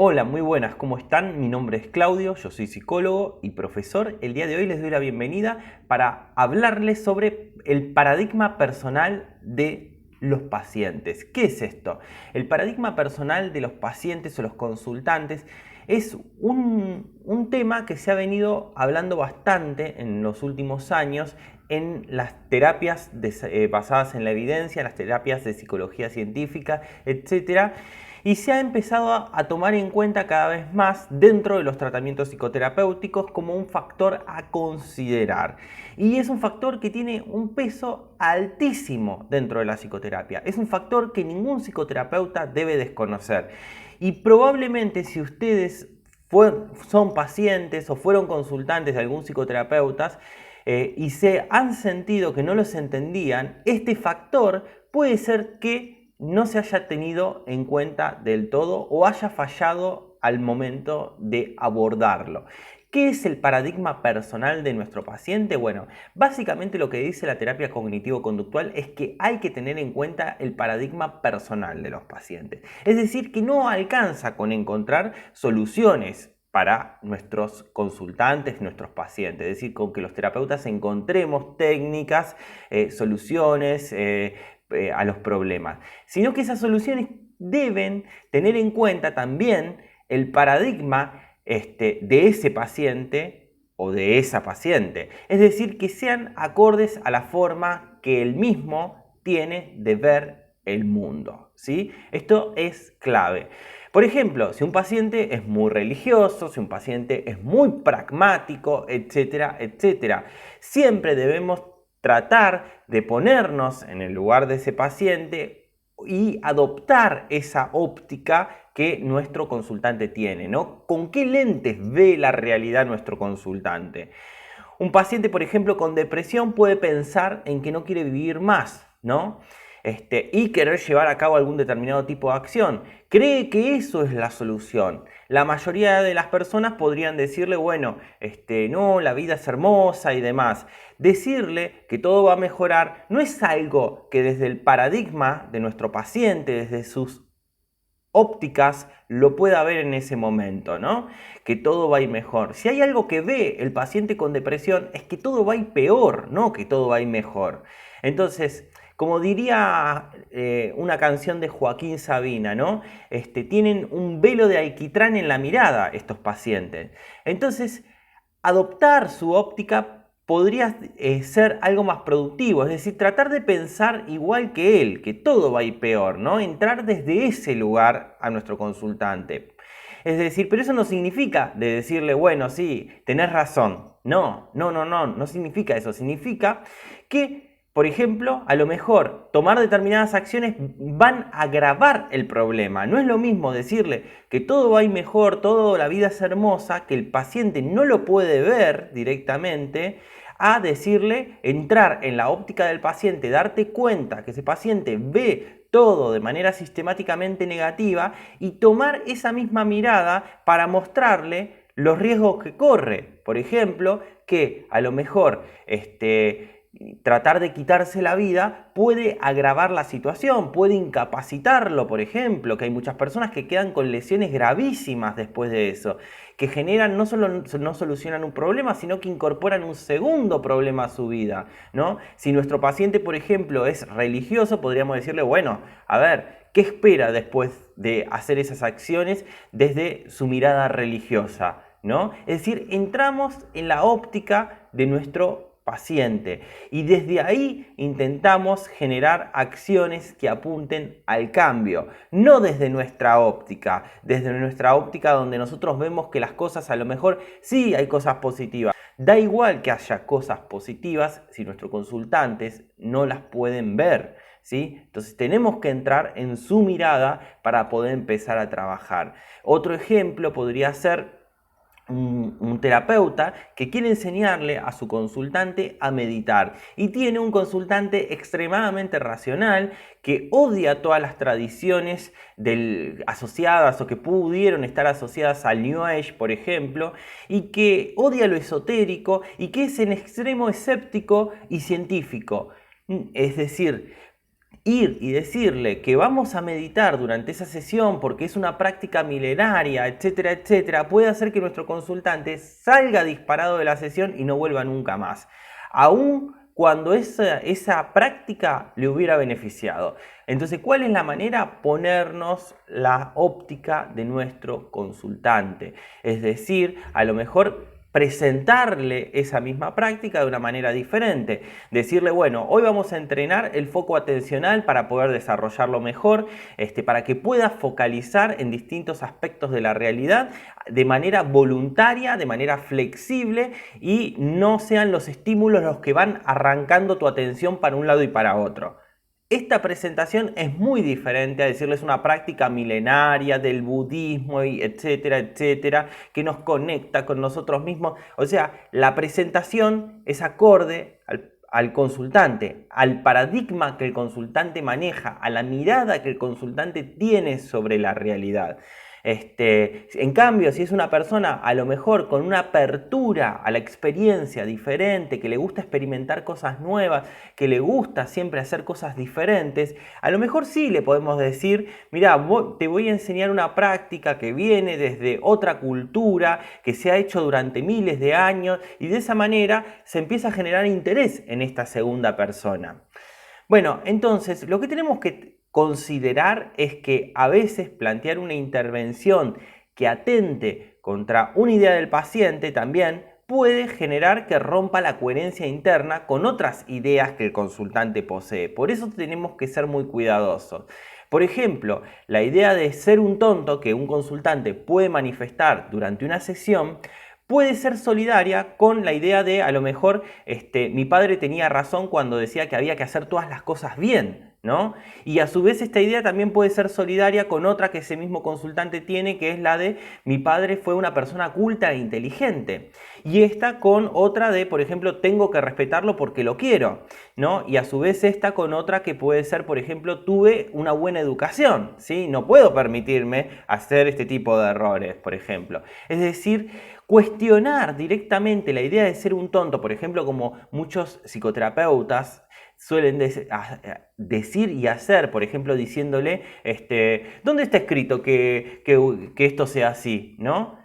Hola, muy buenas, ¿cómo están? Mi nombre es Claudio, yo soy psicólogo y profesor. El día de hoy les doy la bienvenida para hablarles sobre el paradigma personal de los pacientes. ¿Qué es esto? El paradigma personal de los pacientes o los consultantes es un tema que se ha venido hablando bastante en los últimos años en las terapias basadas en la evidencia, en las terapias de psicología científica, etcétera. Y se ha empezado a tomar en cuenta cada vez más dentro de los tratamientos psicoterapéuticos como un factor a considerar. Y es un factor que tiene un peso altísimo dentro de la psicoterapia. Es un factor que ningún psicoterapeuta debe desconocer. Y probablemente si ustedes son pacientes o fueron consultantes de algún psicoterapeuta y se han sentido que no los entendían, este factor puede ser que no se haya tenido en cuenta del todo o haya fallado al momento de abordarlo. ¿Qué es el paradigma personal de nuestro paciente? Bueno, básicamente lo que dice la terapia cognitivo-conductual es que hay que tener en cuenta el paradigma personal de los pacientes. Es decir, que no alcanza con encontrar soluciones para nuestros consultantes, nuestros pacientes. Es decir, con que los terapeutas encontremos técnicas, soluciones, a los problemas, sino que esas soluciones deben tener en cuenta también el paradigma de ese paciente o de esa paciente. Es decir, que sean acordes a la forma que él mismo tiene de ver el mundo, ¿sí? Esto es clave. Por ejemplo, si un paciente es muy religioso, si un paciente es muy pragmático, etcétera, etcétera, siempre debemos tratar de ponernos en el lugar de ese paciente y adoptar esa óptica que nuestro consultante tiene, ¿no? ¿Con qué lentes ve la realidad nuestro consultante? Un paciente, por ejemplo, con depresión puede pensar en que no quiere vivir más, ¿no? Y querer llevar a cabo algún determinado tipo de acción. Cree que eso es la solución. La mayoría de las personas podrían decirle, bueno, no, la vida es hermosa y demás. Decirle que todo va a mejorar no es algo que desde el paradigma de nuestro paciente, desde sus ópticas, lo pueda ver en ese momento, ¿no? Que todo va a ir mejor. Si hay algo que ve el paciente con depresión es que todo va a ir peor, no que todo va a ir mejor. Entonces, como diría una canción de Joaquín Sabina, ¿no? Tienen un velo de alquitrán en la mirada estos pacientes. Entonces, adoptar su óptica podría ser algo más productivo, es decir, tratar de pensar igual que él, que todo va a ir peor, ¿no? Entrar desde ese lugar a nuestro consultante. Es decir, pero eso no significa de decirle, bueno, sí, tenés razón. No significa eso. Significa que, por ejemplo, a lo mejor tomar determinadas acciones van a agravar el problema. No es lo mismo decirle que todo va a ir mejor, toda la vida es hermosa, que el paciente no lo puede ver directamente, a decirle, entrar en la óptica del paciente, darte cuenta que ese paciente ve todo de manera sistemáticamente negativa y tomar esa misma mirada para mostrarle los riesgos que corre. Por ejemplo, que a lo mejor tratar de quitarse la vida puede agravar la situación, puede incapacitarlo, por ejemplo, que hay muchas personas que quedan con lesiones gravísimas después de eso, que generan, no solo no solucionan un problema, sino que incorporan un segundo problema a su vida, ¿no? Si nuestro paciente, por ejemplo, es religioso, podríamos decirle, bueno, a ver, ¿qué espera después de hacer esas acciones desde su mirada religiosa? ¿No? Es decir, entramos en la óptica de nuestro paciente y desde ahí intentamos generar acciones que apunten al cambio, no desde nuestra óptica donde nosotros vemos que las cosas a lo mejor sí hay cosas positivas. Da igual que haya cosas positivas si nuestros consultantes no las pueden ver, ¿sí? Entonces tenemos que entrar en su mirada para poder empezar a trabajar. Otro ejemplo podría ser un terapeuta que quiere enseñarle a su consultante a meditar y tiene un consultante extremadamente racional que odia todas las tradiciones asociadas o que pudieron estar asociadas al New Age, por ejemplo, y que odia lo esotérico y que es en extremo escéptico y científico. Es decir, ir y decirle que vamos a meditar durante esa sesión porque es una práctica milenaria, etcétera, etcétera, puede hacer que nuestro consultante salga disparado de la sesión y no vuelva nunca más, aún cuando esa práctica le hubiera beneficiado. Entonces, ¿cuál es la manera? Ponernos la óptica de nuestro consultante. Es decir, a lo mejor presentarle esa misma práctica de una manera diferente. Decirle, bueno, hoy vamos a entrenar el foco atencional para poder desarrollarlo mejor, para que pueda focalizar en distintos aspectos de la realidad de manera voluntaria, de manera flexible y no sean los estímulos los que van arrancando tu atención para un lado y para otro. Esta presentación es muy diferente a decirles una práctica milenaria del budismo, y etcétera, etcétera, que nos conecta con nosotros mismos. O sea, la presentación es acorde al consultante, al paradigma que el consultante maneja, a la mirada que el consultante tiene sobre la realidad. En cambio, si es una persona a lo mejor con una apertura a la experiencia diferente, que le gusta experimentar cosas nuevas, que le gusta siempre hacer cosas diferentes, a lo mejor sí le podemos decir, mira, te voy a enseñar una práctica que viene desde otra cultura, que se ha hecho durante miles de años, y de esa manera se empieza a generar interés en esta segunda persona. Bueno, entonces lo que tenemos que considerar es que a veces plantear una intervención que atente contra una idea del paciente también puede generar que rompa la coherencia interna con otras ideas que el consultante posee. Por eso tenemos que ser muy cuidadosos. Por ejemplo, la idea de ser un tonto que un consultante puede manifestar durante una sesión puede ser solidaria con la idea de, a lo mejor, mi padre tenía razón cuando decía que había que hacer todas las cosas bien, ¿no? Y a su vez esta idea también puede ser solidaria con otra que ese mismo consultante tiene, que es la de mi padre fue una persona culta e inteligente. Y esta con otra de, por ejemplo, tengo que respetarlo porque lo quiero, ¿no? Y a su vez esta con otra que puede ser, por ejemplo, tuve una buena educación, ¿sí? No puedo permitirme hacer este tipo de errores, por ejemplo. Es decir, cuestionar directamente la idea de ser un tonto, por ejemplo, como muchos psicoterapeutas suelen decir y hacer, por ejemplo, diciéndole, ¿dónde está escrito que esto sea así? ¿No?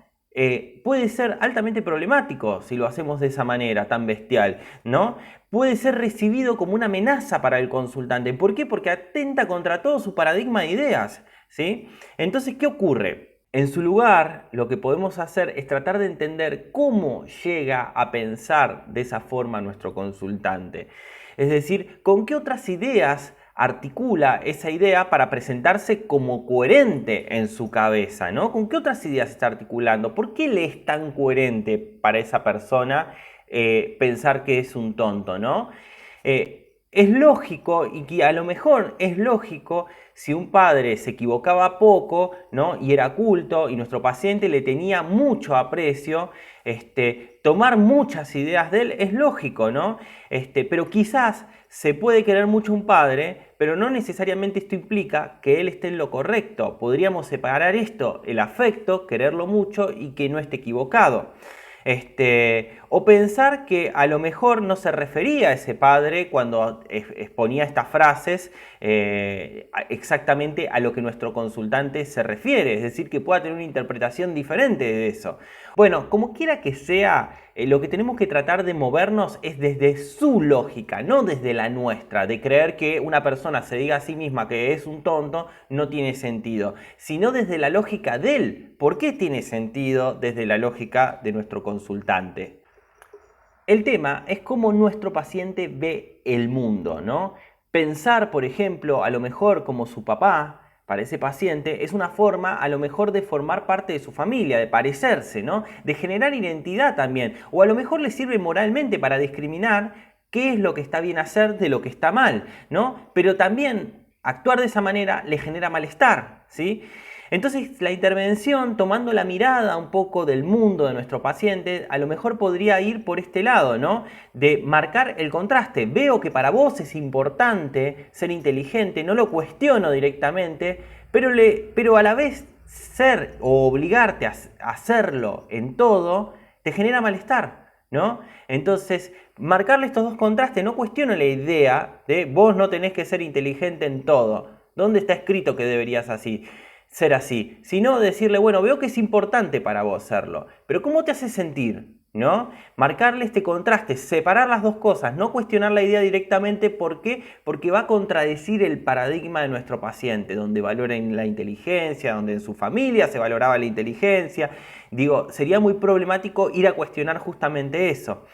Puede ser altamente problemático si lo hacemos de esa manera tan bestial, ¿no? Puede ser recibido como una amenaza para el consultante. ¿Por qué? Porque atenta contra todo su paradigma de ideas, ¿sí? Entonces, ¿qué ocurre? En su lugar, lo que podemos hacer es tratar de entender cómo llega a pensar de esa forma nuestro consultante. Es decir, con qué otras ideas articula esa idea para presentarse como coherente en su cabeza, ¿no? ¿Con qué otras ideas está articulando? ¿Por qué le es tan coherente para esa persona pensar que es un tonto, ¿no? Es lógico, y que a lo mejor es lógico si un padre se equivocaba poco, ¿no? Y era culto y nuestro paciente le tenía mucho aprecio, tomar muchas ideas de él es lógico, ¿no? Pero quizás se puede querer mucho un padre, pero no necesariamente esto implica que él esté en lo correcto. Podríamos separar esto, el afecto, quererlo mucho y que no esté equivocado. O pensar que a lo mejor no se refería a ese padre cuando exponía estas frases exactamente a lo que nuestro consultante se refiere, es decir, que pueda tener una interpretación diferente de eso. Bueno, como quiera que sea, lo que tenemos que tratar de movernos es desde su lógica, no desde la nuestra, de creer que una persona se diga a sí misma que es un tonto no tiene sentido, sino desde la lógica de él. ¿Por qué tiene sentido desde la lógica de nuestro consultante? El tema es cómo nuestro paciente ve el mundo, ¿no? Pensar, por ejemplo, a lo mejor como su papá, para ese paciente, es una forma a lo mejor de formar parte de su familia, de parecerse, ¿no? De generar identidad también. O a lo mejor le sirve moralmente para discriminar qué es lo que está bien hacer de lo que está mal, ¿no? Pero también actuar de esa manera le genera malestar, ¿sí? Entonces la intervención, tomando la mirada un poco del mundo de nuestro paciente, a lo mejor podría ir por este lado, ¿no? De marcar el contraste. Veo que para vos es importante ser inteligente, no lo cuestiono directamente, pero a la vez ser o obligarte a hacerlo en todo te genera malestar, ¿no? Entonces, marcarle estos dos contrastes, no cuestiono la idea de vos no tenés que ser inteligente en todo. ¿Dónde está escrito que deberías ser así? Sino decirle, bueno, veo que es importante para vos serlo, pero ¿cómo te hace sentir? ¿No? Marcarle este contraste, separar las dos cosas, no cuestionar la idea directamente. ¿Por qué? Porque va a contradecir el paradigma de nuestro paciente, donde valoren la inteligencia, donde en su familia se valoraba la inteligencia. Digo, sería muy problemático ir a cuestionar justamente eso.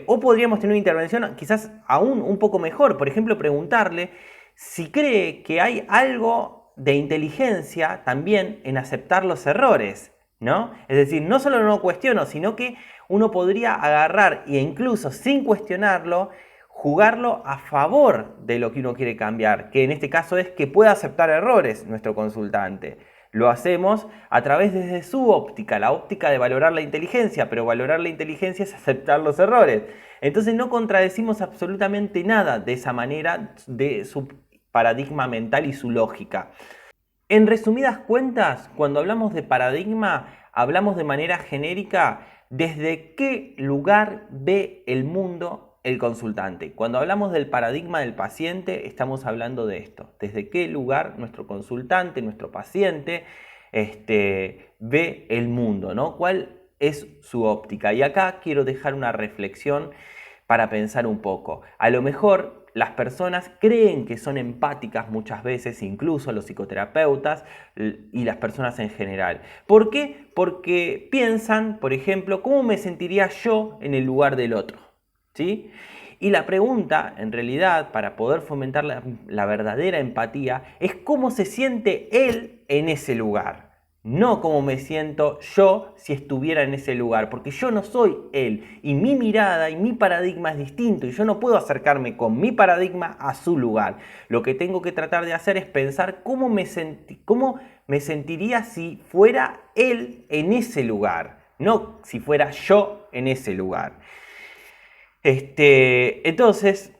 O podríamos tener una intervención quizás aún un poco mejor, por ejemplo, preguntarle si cree que hay algo de inteligencia también en aceptar los errores, ¿no? Es decir, no solo no cuestiono, sino que uno podría agarrar e incluso sin cuestionarlo, jugarlo a favor de lo que uno quiere cambiar, que en este caso es que pueda aceptar errores nuestro consultante. Lo hacemos a través desde su óptica, la óptica de valorar la inteligencia, pero valorar la inteligencia es aceptar los errores. Entonces no contradecimos absolutamente nada de esa manera de su paradigma mental y su lógica. En resumidas cuentas, cuando hablamos de paradigma, hablamos de manera genérica desde qué lugar ve el mundo el consultante. Cuando hablamos del paradigma del paciente, estamos hablando de esto. Desde qué lugar nuestro consultante, nuestro paciente, ve el mundo, ¿no? ¿Cuál es su óptica? Y acá quiero dejar una reflexión para pensar un poco. A lo mejor las personas creen que son empáticas muchas veces, incluso los psicoterapeutas y las personas en general. ¿Por qué? Porque piensan, por ejemplo, ¿cómo me sentiría yo en el lugar del otro? ¿Sí? Y la pregunta, en realidad, para poder fomentar la verdadera empatía, es cómo se siente él en ese lugar. No cómo me siento yo si estuviera en ese lugar, porque yo no soy él y mi mirada y mi paradigma es distinto y yo no puedo acercarme con mi paradigma a su lugar. Lo que tengo que tratar de hacer es pensar cómo me sentiría si fuera él en ese lugar, no si fuera yo en ese lugar. Entonces,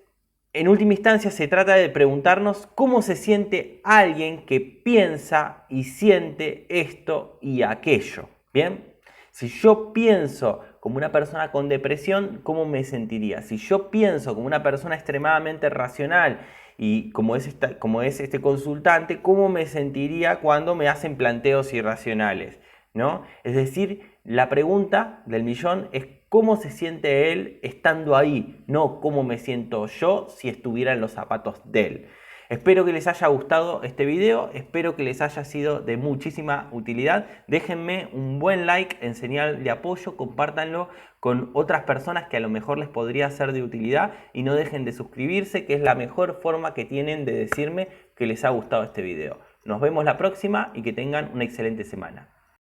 en última instancia se trata de preguntarnos cómo se siente alguien que piensa y siente esto y aquello. ¿Bien? Si yo pienso como una persona con depresión, ¿cómo me sentiría? Si yo pienso como una persona extremadamente racional y como es este consultante, ¿cómo me sentiría cuando me hacen planteos irracionales? ¿No? Es decir, la pregunta del millón es cómo se siente él estando ahí, no cómo me siento yo si estuviera en los zapatos de él. Espero que les haya gustado este video, espero que les haya sido de muchísima utilidad. Déjenme un buen like en señal de apoyo, compártanlo con otras personas que a lo mejor les podría ser de utilidad y no dejen de suscribirse, que es la mejor forma que tienen de decirme que les ha gustado este video. Nos vemos la próxima y que tengan una excelente semana.